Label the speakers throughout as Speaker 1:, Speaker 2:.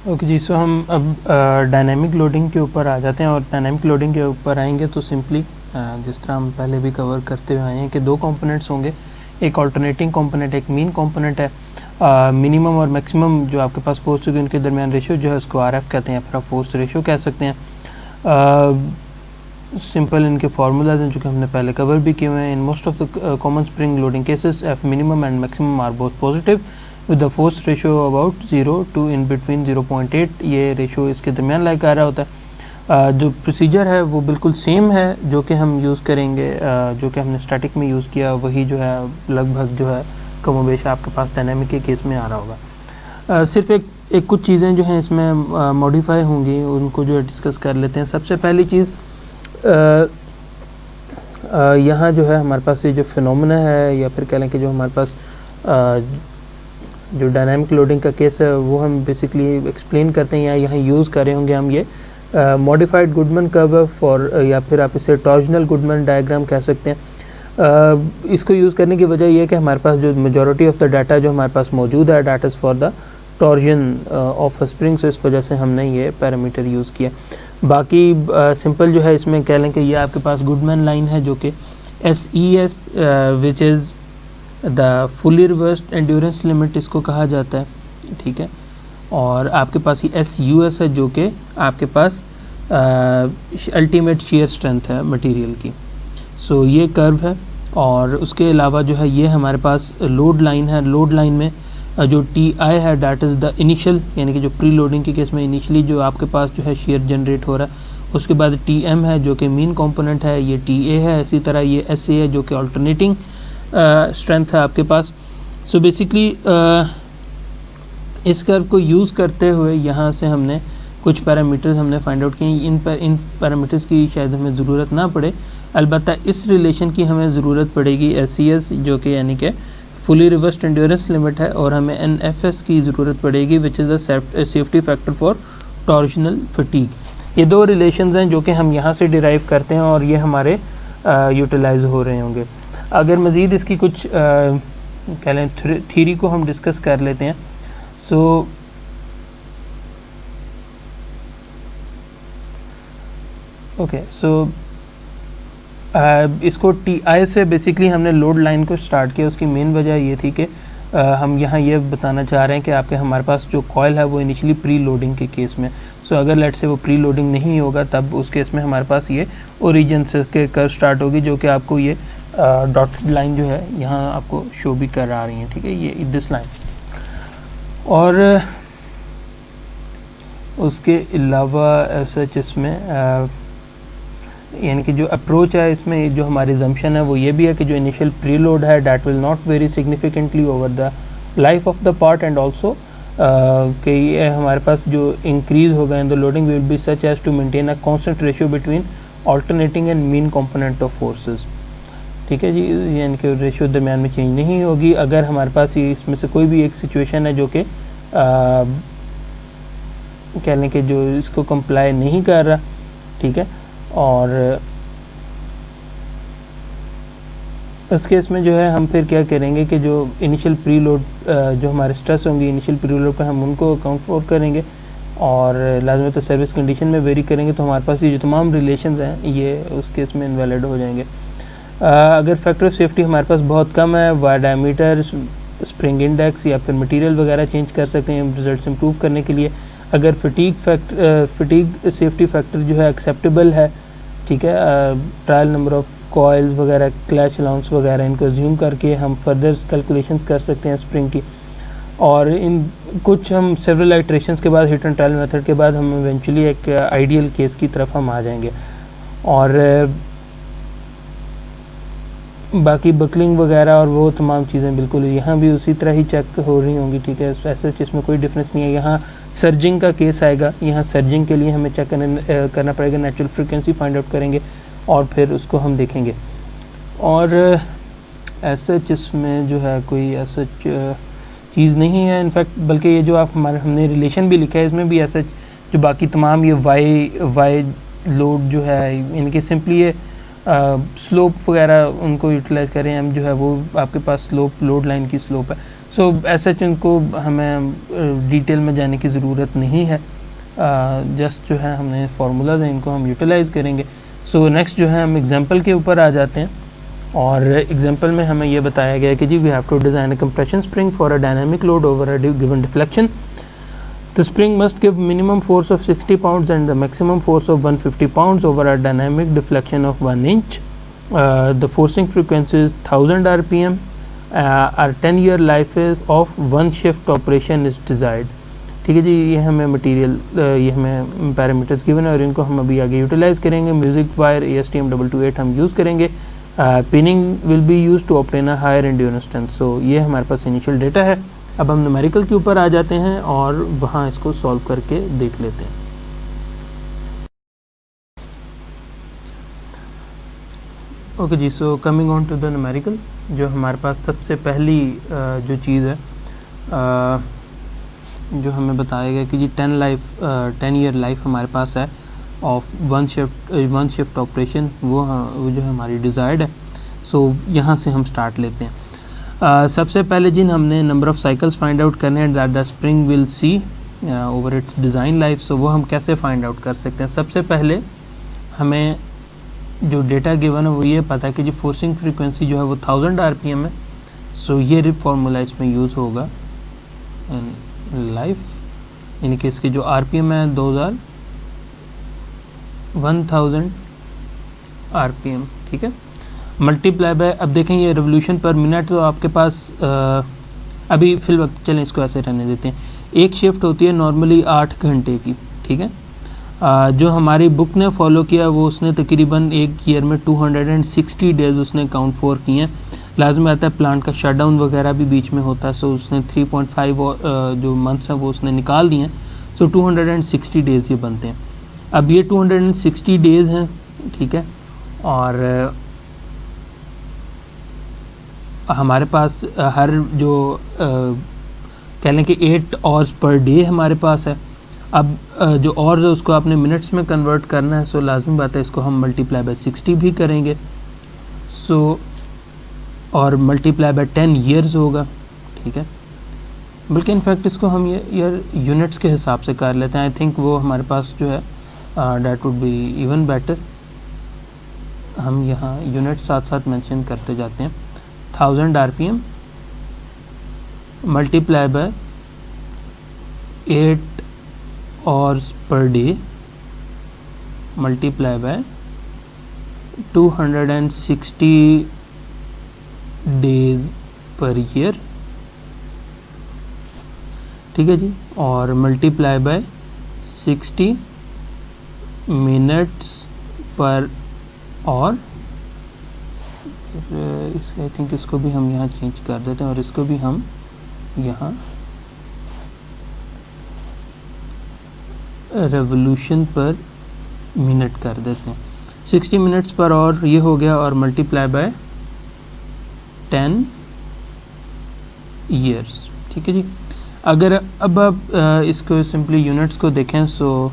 Speaker 1: Okay जी, सो हम अब डायनेमिक लोडिंग के ऊपर आ जाते हैं। और डायनेमिक लोडिंग के ऊपर आएंगे तो सिंपली जिस तरह हम पहले भी कवर करते हुए आए हैं कि दो कंपोनेंट्स होंगे, एक अल्टरनेटिंग कंपोनेंट, एक मीन कंपोनेंट है। मिनिमम और मैक्सिमम जो आपके पास फोर्स होगी उनके दरमियान रेशियो जो है उसको आरएफ कहते हैं, या फिर आप फोर्स रेशियो कह सकते हैं। सिंपल इनके फार्मूलाज हैं जो कि हमने पहले कवर भी किए हुए हैं। In most of the common spring loading cases F minimum and maximum are both positive with the force ratio about 0 to in between 0.8। ये रेशियो इसके दरमियान लाइक आ रहा होता है। जो प्रोसीजर है वो बिल्कुल सेम है जो कि हम यूज़ करेंगे, जो कि हमने स्टैटिक में यूज़ किया, वही जो है लगभग जो है कमोबेश आपके पास डायनेमिक के केस में आ रहा होगा। सिर्फ एक कुछ चीज़ें जो हैं इसमें मॉडिफाई होंगी, उनको जो है डिस्कस कर लेते हैं। सबसे पहली चीज़, यहाँ जो है हमारे पास ये जो फिनोमेना है, या फिर कह लें कि जो हमारे पास जो डायनामिक लोडिंग का केस है वो हम बेसिकली एक्सप्लेन करते हैं, या यहाँ यूज़ कर रहे होंगे हम ये मॉडिफाइड गुडमैन कर्व फॉर, या फिर आप इसे टॉर्जनल गुडमैन डायग्राम कह सकते हैं। इसको यूज़ करने की वजह यह है कि हमारे पास जो मेजॉरिटी ऑफ द डाटा जो हमारे पास मौजूद है, data is for the torsion of a spring, so इस वजह से हमने ये पैरामीटर यूज़ किया। बाकी सिंपल जो है इसमें कह लें कि ये आपके पास गुडमैन लाइन है जो कि SES which is the fully reversed endurance limit इसको कहा जाता है, ठीक है। और आपके पास ये SUS है जो कि आपके पास अल्टीमेट शेयर स्ट्रेंथ है मटेरियल की। सो ये कर्व है। और उसके अलावा जो है ये हमारे पास लोड लाइन है। लोड लाइन में जो TI है दैट इज़ द इनिशियल, यानी कि जो प्री लोडिंग के केस में इनिशियली जो आपके पास जो है शेयर जनरेट हो रहा है। उसके बाद TM है जो कि मीन कंपोनेंट है, ये TA है। इसी तरह ये SA है जो कि अल्टरनेटिंग स्ट्रेंथ है आपके पास। सो बेसिकली इस कर्व को यूज़ करते हुए यहाँ से हमने कुछ पैरामीटर्स हमने फाइंड आउट किए। इन पैरामीटर्स की शायद हमें ज़रूरत ना पड़े, अलबत्ता इस रिलेशन की हमें ज़रूरत पड़ेगी SES जो कि यानी कि फुली रिवर्स्ड एंड्योरेंस लिमिट है, और हमें NFS की ज़रूरत पड़ेगी which is the safety factor for torsional fatigue. ये दो रिलेशंस हैं जो कि हम यहाँ से डिराइव करते हैं और ये हमारे यूटिलाइज हो रहे होंगे। अगर मज़ीद इसकी कुछ कह लें थ्योरी को हम डिस्कस कर लेते हैं। सो ओके, सो इसको TI से बेसिकली हमने लोड लाइन को स्टार्ट किया। उसकी मेन वजह ये थी कि हम यहाँ ये बताना चाह रहे हैं कि आपके हमारे पास जो कॉयल है वो इनिशियली प्री लोडिंग के केस में, सो अगर लेट से वो प्री लोडिंग नहीं होगा तब उस केस में हमारे पास ये ओरिजिन से के कर्व स्टार्ट होगी, जो कि आपको ये डॉटेड लाइन जो है यहाँ आपको शो भी कर रही है, ठीक है, ये दिस लाइन। और उसके अलावा सच इसमें यानी कि जो अप्रोच है इसमें जो हमारी जम्पशन है वो ये भी है कि जो इनिशियल प्री लोड है that will not vary significantly over the life of the part, and also कि ये हमारे पास जो इंक्रीज होगा in the loading will be such as to maintain a constant ratio between alternating and mean component of forces, ठीक है जी। यानी कि रेशियो दरमियान में चेंज नहीं होगी अगर हमारे पास ये इसमें से कोई भी एक सिचुएशन है जो कि कह लें कि जो इसको कंप्लाई नहीं कर रहा, ठीक है। और इस केस में जो है हम फिर क्या करेंगे कि जो इनिशियल प्री लोड जो हमारे स्ट्रेस होंगे इनिशियल प्री लोड पे हम उनको अकाउंट फॉर करेंगे, और लाजमी तो सर्विस कंडीशन में वेरी करेंगे, तो हमारे पास ये जो तमाम रिलेशंस हैं ये उस केस में इनवैलिड हो जाएंगे। अगर फैक्टर ऑफ सेफ्टी हमारे पास बहुत कम है, वायर डायमीटर, स्प्रिंग इंडेक्स या फिर मटेरियल वगैरह चेंज कर सकते हैं रिजल्ट्स इंप्रूव करने के लिए। अगर फटीग सेफ्टी फैक्टर जो है एक्सेप्टेबल है, ठीक है, ट्रायल नंबर ऑफ कॉइल्स वगैरह, क्लच अलाउंस वगैरह, इनको अज्यूम करके हम फर्दर कैलकुलेशंस कर सकते हैं स्प्रिंग की। और इन कुछ हम सेवरल आइट्रेशंस के बाद हिट एंड ट्रायल मेथड के बाद हम इवेंचुअली एक आइडियल केस की तरफ हम आ जाएंगे। और बाकी बकलिंग वगैरह और वो तमाम चीज़ें बिल्कुल यहाँ भी उसी तरह ही चेक हो रही होंगी, ठीक है। ऐसे इसमें कोई डिफरेंस नहीं है। यहाँ सर्जिंग का केस आएगा, यहाँ सर्जिंग के लिए हमें चेक करना पड़ेगा, नेचुरल फ्रीक्वेंसी फाइंड आउट करेंगे और फिर उसको हम देखेंगे। और ऐसा इसमें जो है कोई ऐसा चीज़ नहीं है इनफैक्ट, बल्कि ये जो आप हमने रिलेशन भी लिखा है इसमें भी ऐसा जो बाकी तमाम ये वाई लोड जो है इनके सिंपली ये स्लोप वगैरह उनको यूटिलाइज करें हम, जो है वो आपके पास स्लोप लोड लाइन की स्लोप है। सो ऐसे इनको हमें डिटेल में जाने की ज़रूरत नहीं है, जस्ट जो है हमने फार्मूलाज हैं इनको हम यूटिलाइज़ करेंगे। सो नेक्स्ट जो है हम एग्जांपल के ऊपर आ जाते हैं, और एग्जांपल में हमें ये बताया गया है कि जी we have to design a compression spring for a dynamic load over a given deflection. The spring must give minimum force of 60 pounds and the maximum force of 150 pounds over a dynamic deflection of 1 inch. The forcing frequency is 1000 rpm. Our 10-year life is of one shift operation is desired. ठीक है जी, ये हमें material, ये हमें parameters given है और इनको हम अभी आगे यूटिलाइज़ करेंगे। म्यूजिक वायर ASTM228 हम यूज़ करेंगे। Peening will be use to obtain a higher endurance strength. So ये हमारे पास इनिशियल डेटा है। अब हम न्यूमेरिकल के ऊपर आ जाते हैं और वहाँ इसको सॉल्व करके देख लेते हैं। ओके जी, so coming on to the numerical, जो हमारे पास सबसे पहली जो चीज़ है, जो हमें बताया गया कि जी 10 ईयर लाइफ हमारे पास है ऑफ वन शिफ्ट ऑपरेशन, वो जो हमारी डिज़ायर्ड है। सो यहाँ से हम स्टार्ट लेते हैं। सबसे पहले जिन हमने number of cycles find out करने हैं that the spring will see over its design life. So वो हम कैसे फाइंड आउट कर सकते हैं? सबसे पहले हमें जो डेटा गिवन है वो ये पता है कि जो फोर्सिंग फ्रीक्वेंसी जो है वो 1000 rpm है। सो ये रिप फार्मूला इसमें यूज़ होगा इन लाइफ, यानी कि इसकी जो rpm है 1000 rpm, ठीक है, मल्टीप्लाई बाय, अब देखें ये रिवोल्यूशन पर मिनट, तो आपके पास अभी फिल वक्त चलें इसको ऐसे रहने देते हैं। एक शिफ्ट होती है नॉर्मली 8 घंटे की, ठीक है। जो हमारी बुक ने फॉलो किया वो उसने तकरीबन एक ईयर में 260 डेज़ उसने काउंट फॉर किए हैं। लाजमी आता है प्लांट का शटडाउन वगैरह भी बीच में होता है, सो उसने 3.5 जो मंथ्स हैं वो उसने निकाल दिए हैं। सो 260 डेज़ ये बनते हैं। अब ये 260 डेज़ हैं, ठीक है, और हमारे पास हर जो कह लें कि 8 आवर्स पर डे हमारे पास है। अब जो आवर्स है उसको आपने मिनट्स में कन्वर्ट करना है, सो लाजमी बात है इसको हम मल्टीप्लाई बाय 60 भी करेंगे। सो और मल्टीप्लाई बाय 10 ईयर्स होगा, ठीक है, बल्कि इनफैक्ट इसको हम ये यूनिट्स के हिसाब से कर लेते हैं। आई थिंक वो हमारे पास जो है that would be even better. हम यहाँ यूनिट साथ साथ मेंशन करते जाते हैं। 1000 rpm multiply by 8 hours per day multiply by 260 days per year, ठीक है जी, और multiply bye 60 minutes per hour. I think इसको भी हम यहाँ चेंज कर देते हैं और इसको भी हम यहाँ रेवोल्यूशन पर मिनट कर देते हैं। 60 मिनट्स पर आवर ये हो गया, और मल्टीप्लाई बाय 10 ईयर्स, ठीक है जी। अगर अब आप इसको सिंपली यूनिट्स को देखें, सो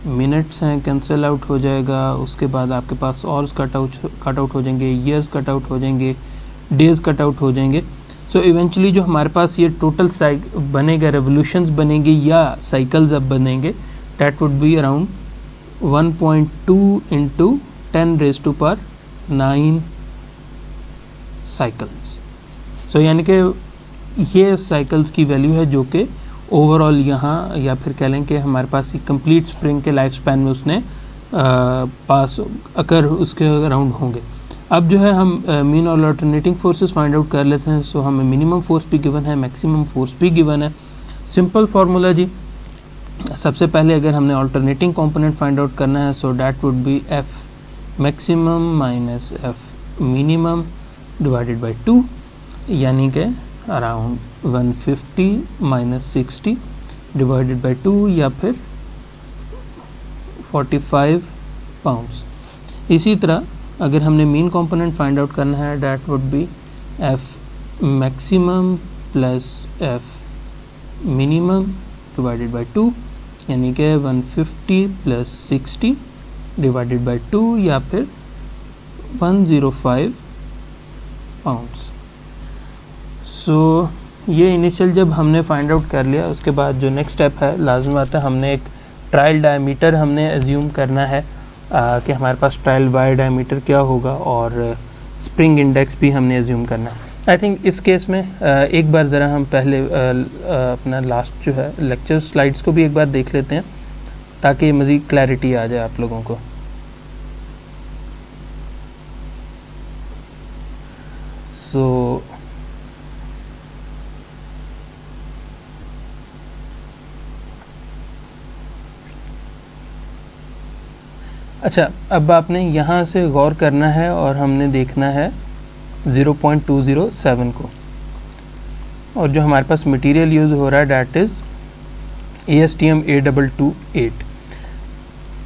Speaker 1: मिनट्स हैं कैंसिल आउट हो जाएगा, उसके बाद आपके पास आवर्स कट आउट हो जाएंगे, ईयर्स कट आउट हो जाएंगे, डेज कट आउट हो जाएंगे। सो इवेंचुअली जो हमारे पास ये टोटल बनेगा, रेवोल्यूशंस बनेंगे या साइकिल्स अब बनेंगे, that would be around 1.2 into 10⁻⁹ cycles. So यानी कि ये साइकिल्स की वैल्यू है जो कि ओवरऑल यहाँ, या फिर कह लें कि हमारे पास कंप्लीट स्प्रिंग के लाइफ स्पैन में उसने पास अकर उसके अराउंड होंगे। अब जो है हम मीन और अल्टरनेटिंग फोर्सेस फाइंड आउट कर लेते हैं। सो हमें मिनिमम फोर्स भी गिवन है, मैक्सिमम फोर्स भी गिवन है। सिंपल फार्मूला जी, सबसे पहले अगर हमने अल्टरनेटिंग कंपोनेंट फाइंड आउट करना है, सो that would B F maximum minus F minimum divided by 2, यानी कि अराउंड 150 माइनस 60 डिवाइडेड बाई 2, या फिर 45 पाउंड्स। इसी तरह अगर हमने मीन कंपोनेंट फाइंड आउट करना है, that would B F maximum plus F minimum divided by 2, यानी कि 150 प्लस 60 डिवाइडेड बाई 2, या फिर 105 पाउंड्स। सो ये इनिशियल जब हमने फाइंड आउट कर लिया, उसके बाद जो नेक्स्ट स्टेप है लाजमी बात है, हमने एक ट्रायल डायमीटर हमने एज्यूम करना है कि हमारे पास ट्रायल वायर डायमीटर क्या होगा, और स्प्रिंग इंडेक्स भी हमने एज्यूम करना है। आई थिंक इस केस में एक बार ज़रा हम पहले अपना लास्ट जो है लेक्चर स्लाइड्स को भी एक बार देख लेते हैं ताकि मज़ीद क्लैरिटी आ जाए आप लोगों को। सो अच्छा, अब आपने यहाँ से गौर करना है और हमने देखना है 0.207 को, और जो हमारे पास मटेरियल यूज़ हो रहा है डैट इज़ ASTM A228।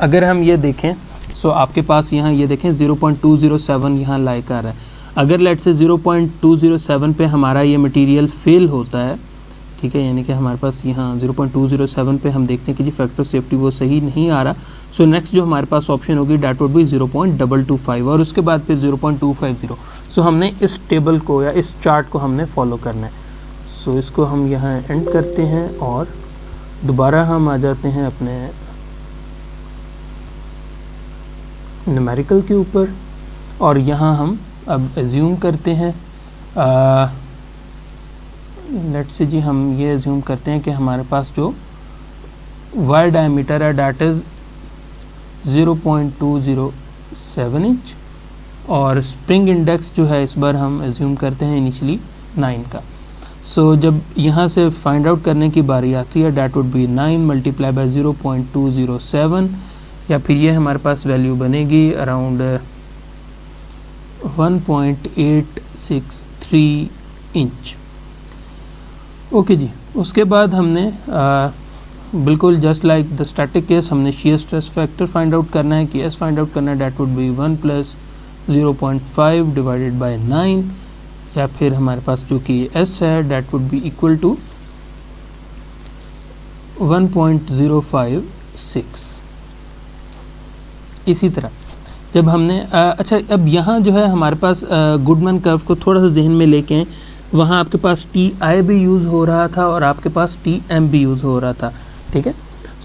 Speaker 1: अगर हम ये देखें सो आपके पास यहाँ ये देखें 0.207 यहाँ लाइक आ रहा है। अगर लेट से 0.207 पे हमारा ये मटेरियल फेल होता है, ठीक है, यानी कि हमारे पास यहाँ 0.207 पे हम देखते हैं कि जी फैक्टर सेफ्टी वो सही नहीं आ रहा, सो नेक्स्ट जो हमारे पास ऑप्शन होगी डैट वुड बी 0.225 और उसके बाद फिर 0.250। सो हमने इस टेबल को या इस चार्ट को हमने फॉलो करना है। सो इसको हम यहाँ एंड करते हैं और दोबारा हम आ जाते हैं अपने न्यूमेरिकल के ऊपर, और यहाँ हम अब एज्यूम करते हैं लेट्स से जी हम ये एज्यूम करते हैं कि हमारे पास जो वायर डायमीटर है डैट इज़ 0.207 इंच, और स्प्रिंग इंडेक्स जो है इस बार हम एज्यूम करते हैं इनिशियली 9 का। सो जब यहाँ से फाइंड आउट करने की बारी आती है that would be 9 multiply by 0.207, या फिर ये हमारे पास वैल्यू बनेगी अराउंड 1.863 इंच। ओके जी, उसके बाद हमने बिल्कुल just like the static case हमने shear stress factor find out करना है, कि एस फाइंड आउट करना है, that would be 1 plus 0.5 divided by 9, या फिर हमारे पास जो कि एस है that would be equal to 1.056। इसी तरह जब हमने अच्छा, अब यहाँ जो है हमारे पास गुडमैन कर्व को थोड़ा सा जहन में लेके आएं, वहाँ आपके पास TI भी यूज़ हो रहा था और आपके पास TM भी यूज़ हो रहा था, ठीक है।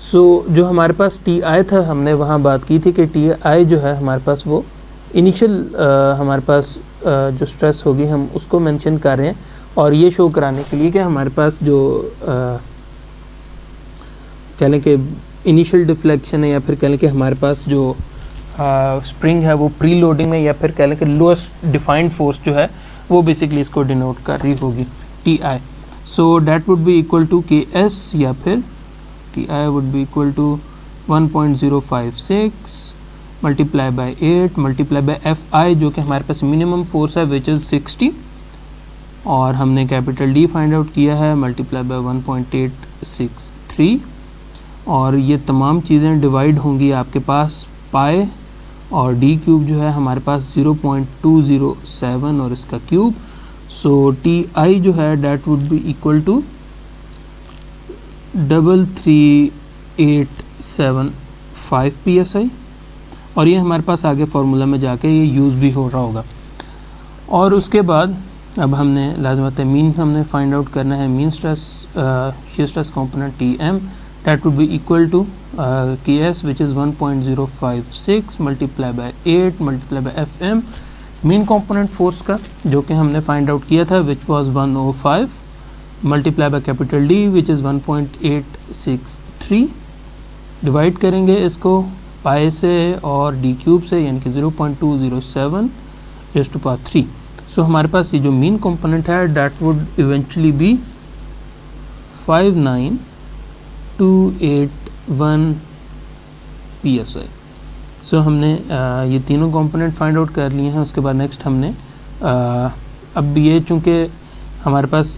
Speaker 1: सो जो हमारे पास TI था हमने वहाँ बात की थी कि TI जो है हमारे पास वो इनिशियल हमारे पास जो स्ट्रेस होगी हम उसको मेंशन कर रहे हैं, और ये शो कराने के लिए कि हमारे पास जो कह लें कि इनिशियल डिफ्लेक्शन है, या फिर कह लें कि हमारे पास जो स्प्रिंग है वो प्री लोडिंग में, या फिर कह लें कि लोएस्ट डिफाइंड फोर्स जो है वो बेसिकली इसको डिनोट कर रही होगी TI। So that would be equal to KS, या फिर TI would be equal to 1.056 multiply by 8 multiply by FI जो कि हमारे पास मिनिमम फोर्स है विच इज़ 60, और हमने कैपिटल D फाइंड आउट किया है मल्टीप्लाई बाय 1.863, और ये तमाम चीज़ें डिवाइड होंगी आपके पास पाई, और D क्यूब जो है हमारे पास 0.207 और इसका क्यूब। सो TI जो है that would be equal to 33875 PSI, और ये हमारे पास आगे फार्मूला में जाके ये यूज़ भी हो रहा होगा। और उसके बाद अब हमने लाजमत मीन हमने फाइंड आउट करना है, mean stress shear stress component TM that would be equal to Ks which is 1.056 multiply by 8 multiply by Fm main component force का जो कि हमने फाइंड आउट किया था which was 105 multiply by capital D which is 1.863, divide करेंगे इसको पाई से और D क्यूब से, यानी कि 0.207 raised to power 3। सो हमारे पास ये जो मेन कंपोनेंट है that would eventually be 59281 PSI। सो हमने ये तीनों कंपोनेंट फाइंड आउट कर लिए हैं। उसके बाद नेक्स्ट हमने अब ये चूँकि हमारे पास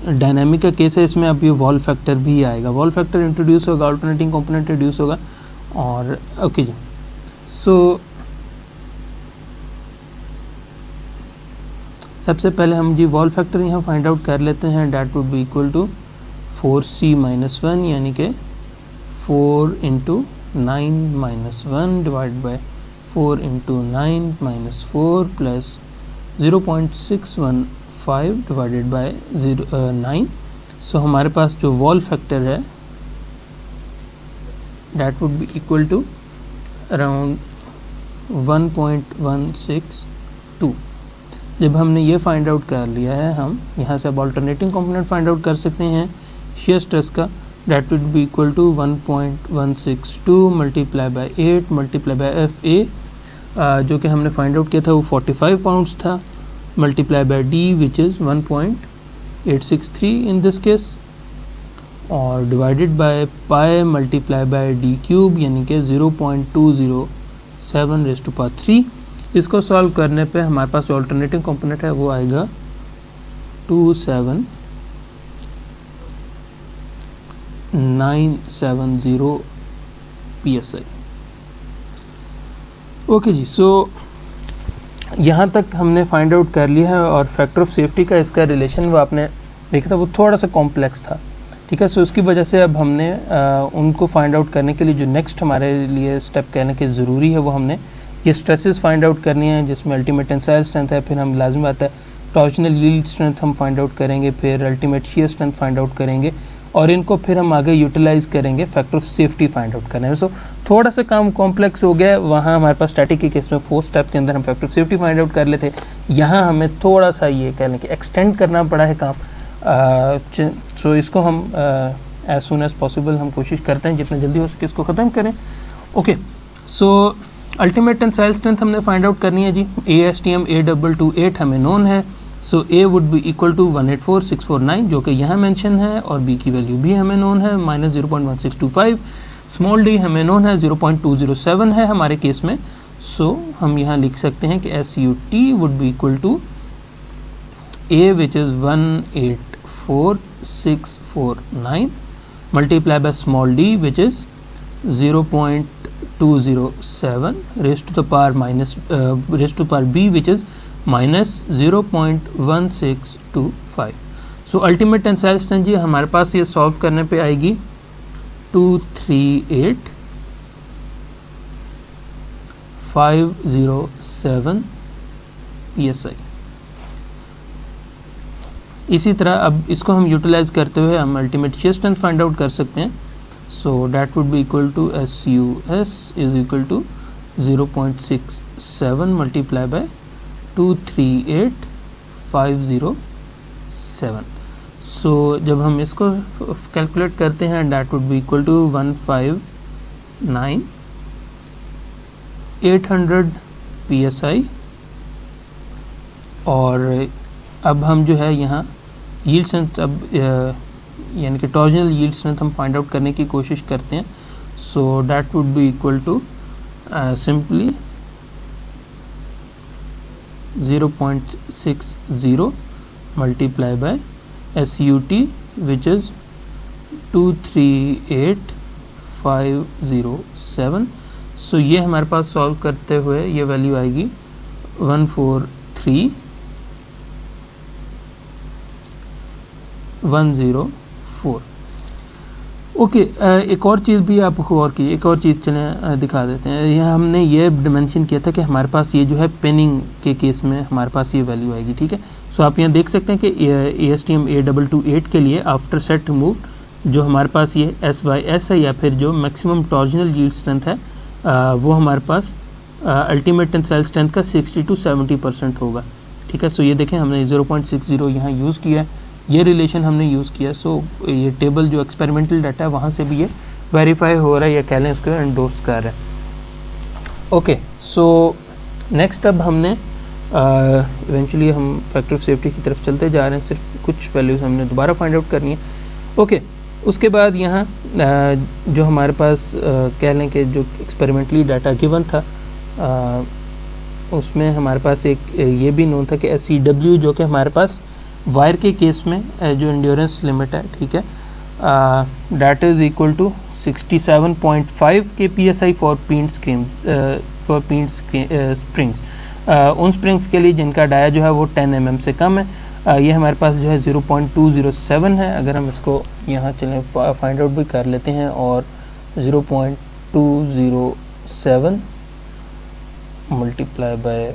Speaker 1: डायनामिक का केस है, इसमें अब ये वॉल फैक्टर भी आएगा, वॉल फैक्टर इंट्रोड्यूस होगा, अल्टरनेटिंग कंपोनेंट इंट्रोड्यूस होगा। और ओके जी, सो सबसे पहले हम जी वॉल फैक्टर यहाँ फाइंड आउट कर लेते हैं। That would be equal to 4C-1 यानी कि 4 × 9-1 divide by 4 × 9 - 4 plus 5 divided by 9। So हमारे पास जो वॉल फैक्टर है that would be equal to around 1.162। जब हमने ये फाइंड आउट कर लिया है, हम यहाँ से अब अल्टरनेटिंग कंपोनेंट फाइंड आउट कर सकते हैं शियर स्ट्रेस का, that would be equal to 1.162 multiply by 8 multiply by FA, जो कि हमने फाइंड आउट किया था वो 45 पाउंड्स था, multiply by D which is 1.863 in this case, और divided by pi multiply by D cube यानी कि 0.207 रेज़ टू पावर 3। इसको सॉल्व करने पे हमारे पास जो अल्टरनेटिव कंपोनेंट है वो आएगा 27970 PSI। ओके जी, सो यहाँ तक हमने फाइंड आउट कर लिया है, और फैक्टर ऑफ सेफ्टी का इसका रिलेशन वो आपने देखा था वो थोड़ा सा कॉम्प्लेक्स था, ठीक है। सो उसकी वजह से अब हमने उनको फाइंड आउट करने के लिए जो नेक्स्ट हमारे लिए स्टेप कहने की ज़रूरी है वो हमने ये स्ट्रेसेस फाइंड आउट करनी है, जिसमें अल्टीमेट टेंसाइल स्ट्रेंथ है, फिर हम लाजमी आता है टॉर्जनल यील्ड स्ट्रेंथ हम फाइंड आउट करेंगे, फिर ultimate shear strength find out करेंगे, और इनको फिर हम आगे यूटिलाइज करेंगे factor of safety find out करने में। सो थोड़ा सा काम कॉम्प्लेक्स हो गया, वहाँ हमारे पास स्टैटिक के केस में 4 स्टेप के अंदर हम factor of safety find out कर लेते, यहाँ हमें थोड़ा सा ये कह लें कि एक्सटेंड करना पड़ा है काम। सो इसको हम एज सुन एज पॉसिबल हम कोशिश करते हैं जितना जल्दी हो सके इसको ख़त्म करें। Okay, so ultimate tensile strength हमने फाइंड आउट करनी है जी। ASTM A228 हमें नोन है, so A would be equal to 184649 जो कि यहाँ मेंशन है, और B की वैल्यू भी हमें नोन है -0.1625। स्मॉल d हमें नोन है 0.207 है हमारे केस में, सो हम यहाँ लिख सकते हैं कि SUT would be equal to A which is 184649 multiply by small d which is 0.207 raise to the power B which is -0.1625। So ultimate tensile strength जी हमारे पास ये सॉल्व करने पे आएगी 238,507 PSI। इसी तरह अब इसको हम यूटिलाइज करते हुए हम ultimate shear strength find out कर सकते हैं। So that would be equal to SUS is equal to 0.67 multiplied by 238,507। So जब हम इसको कैलकुलेट करते हैं that would be equal to 159,800 PSI। और अब हम जो है यहाँ यील्ड स्ट्रेंथ अब यानी कि टॉर्जनल यील्ड स्ट्रेंथ हम फाइंड आउट करने की कोशिश करते हैं। So that would be equal to simply 0.60 multiply by SUT which is 238,507। So ये हमारे पास सॉल्व करते हुए ये वैल्यू आएगी 143,104। ओके, एक और चीज़ भी आपको और की एक और चीज़ चलें दिखा देते हैं। यहाँ हमने ये डिमेंशन किया था कि हमारे पास ये जो है पेनिंग के केस में हमारे पास ये वैल्यू आएगी, ठीक है। सो आप यहाँ देख सकते हैं कि ASTM A228 के लिए आफ्टर सेट रिमूव जो हमारे पास ये SYS है, या फिर जो मैक्सिमम टॉर्जनल यील्ड स्ट्रेंथ है वो हमारे पास अल्टीमेट टेंसाइल स्ट्रेंथ का 60 to 70% होगा, ठीक है। सो ये देखें हमने 0.60 यहाँ यूज़ किया है, ये रिलेशन हमने यूज़ किया। सो ये टेबल जो एक्सपेरिमेंटल डाटा है वहाँ से भी ये वेरीफाई हो रहा है, या कह लें उसको एंडोर्स कर रहा है। ओके, सो नेक्स्ट अब हमने इवेंचुअली हम फैक्टर ऑफ सेफ्टी की तरफ चलते जा रहे हैं, सिर्फ कुछ वैल्यूज़ हमने दोबारा फाइंड आउट करनी है। ओके, उसके बाद यहाँ जो हमारे पास कह लें कि जो एक्सपेरिमेंटली डाटा गिवन था उसमें हमारे पास एक ये भी नोन था कि SEW जो कि हमारे पास वायर के केस में जो एंड्योरेंस लिमिट है, ठीक है, that is equal to 67.5 kPSI for peened springs. उन स्प्रिंग्स के लिए जिनका डाया जो है वो 10 mm से कम है। ये हमारे पास जो है 0.207 है। अगर हम इसको यहाँ चलें फाइंड आउट भी कर लेते हैं, और 0.207 multiply by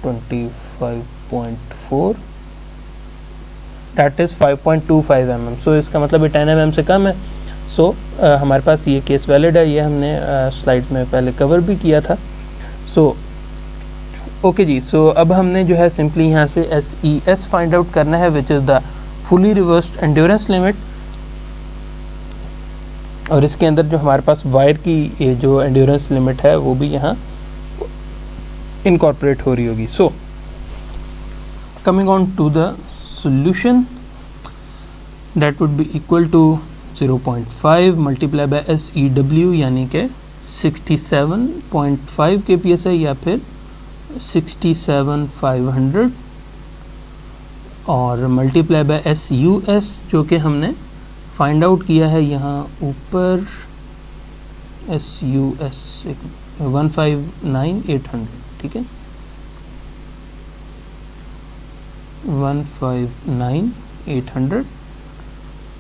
Speaker 1: 25.4 that is 5.25 mm। सो इसका मतलब ये 10 mm से कम है। सो हमारे पास ये केस वैलिड है, ये हमने स्लाइड में पहले कवर भी किया था। सो ओके जी, सो अब हमने जो है सिंपली यहाँ से SES फाइंड आउट करना है, which is the fully reversed endurance limit. और इसके अंदर जो हमारे पास वायर की ये जो एंड्योरेंस लिमिट है वो भी यहाँ इनकॉर्पोरेट हो रही होगी। So coming on to the solution, that would be equal to 0.5 multiply by SEW यानी कि 67.5 kPSI या फिर 67,500 और मल्टीप्लाई बाय SUS जो कि हमने फाइंड आउट किया है यहाँ ऊपर, SUS 159,800, ठीक है, 159,800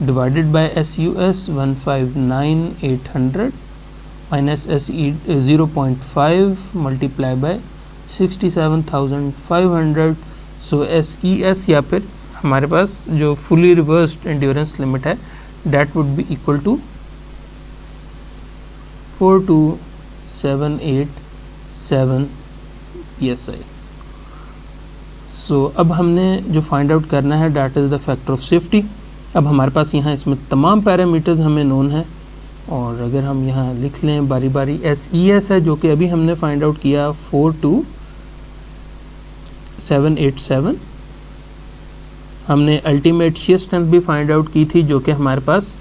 Speaker 1: divided by SUS 159,800 minus SE 0.5 multiply bye 67,500। So SES या फिर हमारे पास जो फुली रिवर्स्ड एंड्योरेंस लिमिट है that would be equal to 42787 PSI। सो अब हमने जो फाइंड आउट करना है that is the factor of safety। अब हमारे पास यहाँ इसमें तमाम पैरामीटर्स हमें नोन है और अगर हम यहाँ लिख लें बारी बारी, SES है जो कि अभी हमने फाइंड आउट किया 42787। हमने अल्टीमेट शियर स्ट्रेंथ भी फाइंड आउट की थी जो कि हमारे पास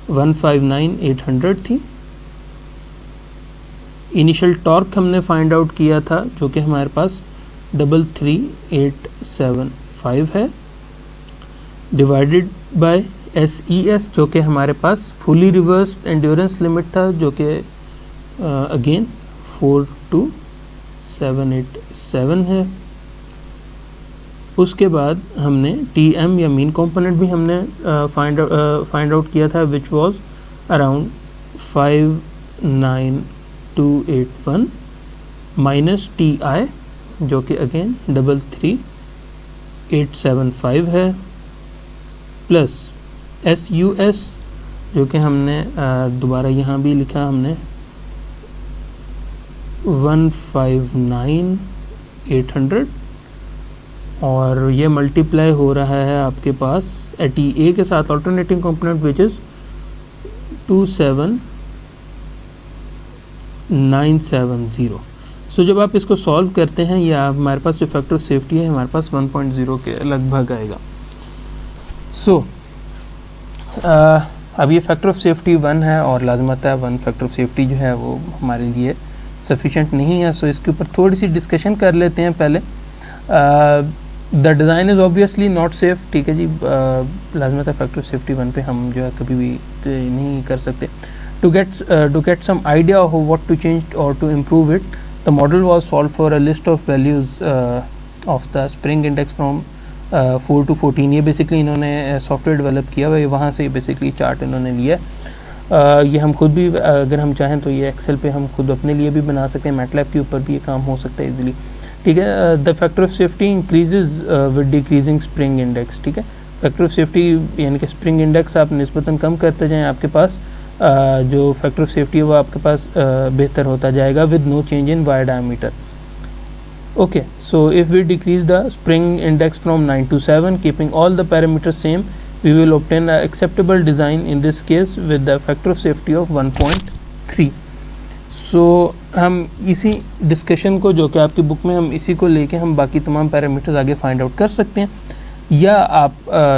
Speaker 1: 159,800 थी। इनिशियल टॉर्क हमने फाइंड आउट किया था जो कि हमारे पास 33,875 है, डिवाइडेड बाय SES जो कि हमारे पास फुली रिवर्स्ड एंड्योरेंस लिमिट था जो कि अगेन 42787 है। उसके बाद हमने TM या मीन कंपोनेंट भी हमने फाइंड आउट किया था which was around 59281 minus TI जो कि अगेन 33,875 है, प्लस SUS जो कि हमने दोबारा यहाँ भी लिखा हमने 159,800 और ये मल्टीप्लाई हो रहा है आपके पास TA के साथ अल्टरनेटिंग कंपोनेंट विच इज़ 27,970। सो जब आप इसको सॉल्व करते हैं या हमारे पास जो फैक्टर ऑफ सेफ्टी है हमारे पास 1.0 के लगभग आएगा। सो अब ये फैक्टर ऑफ सेफ्टी 1 है और लाजमत है 1 फैक्टर ऑफ सेफ्टी जो है वो हमारे लिए सफिशेंट नहीं है। सो इसके ऊपर थोड़ी सी डिस्कशन कर लेते हैं पहले। The design is obviously not safe, ठीक है जी, लाजमत है फैक्टर ऑफ सेफ्टी 1 पे हम जो है कभी भी नहीं कर सकते। To get some idea of what to change और to improve it, the model was solve for a list of values of the spring index from 4 to 14। ये बेसिकली इन्होंने सॉफ्टवेयर डेवलप किया हुआ है, वहाँ से बेसिकली चार्ट इन्होंने लिया है। ये हम खुद भी अगर हम चाहें तो ये एक्सेल पे हम खुद अपने लिए भी बना सकते हैं, मैटलैब के ऊपर भी ये काम हो सकता है इजीली, ठीक है। The factor of safety increases with decreasing spring index, ठीक है। फैक्टर ऑफ सेफ्टी यानी कि स्प्रिंग इंडेक्स आप निस्बतन कम करते जाएँ, आपके पास जो फैक्टर ऑफ सेफ्टी है वो आपके पास बेहतर होता जाएगा with no change in wire diameter. Okay, so if we decrease the spring index from 9 to 7, keeping all the parameters same, we will obtain an acceptable design in this case with the factor of safety of 1.3. So हम इसी discussion को जो कि आपकी book में हम इसी को लेके हम बाकी तमाम पैरामीटर्स आगे फाइंड आउट कर सकते हैं, या आप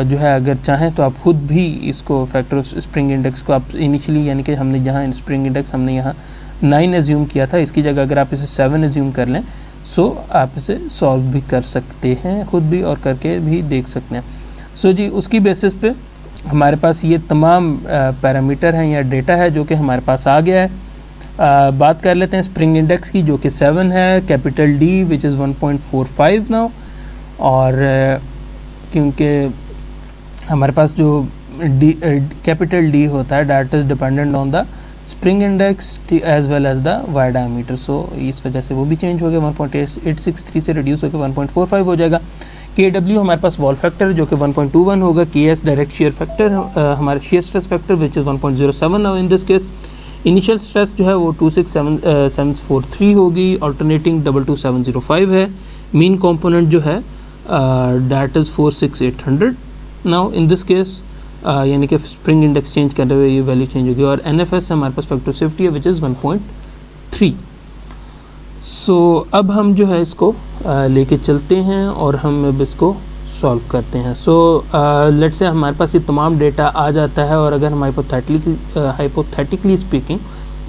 Speaker 1: जो है अगर चाहें तो आप खुद भी इसको फैक्टर ऑफ स्प्रिंग इंडेक्स को आप इनिशियली यानी कि हमने जहाँ स्प्रिंग इंडेक्स हमने यहाँ 9 एज्यूम किया था, इसकी जगह अगर आप इसे 7 एज्यूम कर लें सो आप इसे सॉल्व भी कर सकते हैं खुद भी और करके भी देख सकते हैं। सो जी उसकी बेसिस पे हमारे पास ये तमाम पैरामीटर हैं या डेटा है जो कि हमारे पास आ गया है। बात कर लेते हैं स्प्रिंग इंडेक्स की जो कि 7 है, capital D which is 1.45 now, और क्योंकि हमारे पास जो कैपिटल D होता है that is dependent on the spring index as well as the wire diameter, so इस वजह से वो भी चेंज हो गया, 1.863 से रिड्यूस होकर 1.45 हो जाएगा। KW हमारे पास वॉल फैक्टर जो कि 1.21 होगा, KS डायरेक्ट शेयर फैक्टर हमारे shear stress factor which is 1.07 now in this case. Initial stress जो है वो 26743 होगी, अल्टरनेटिंग 22705 है, मीन कंपोनेंट जो है that is 46800 now in this case, यानी कि स्प्रिंग इंडेक्स चेंज करते हुए ये वैल्यू चेंज होगी, और NFS हमारे पास फैक्टर सेफ्टी है विच इज़ 1.3। सो अब हम जो है इसको लेके चलते हैं और हम अब इसको सॉल्व करते हैं। सो लेट्स से हमारे पास ये तमाम डेटा आ जाता है, और अगर हम हाइपोथेटिकली स्पीकिंग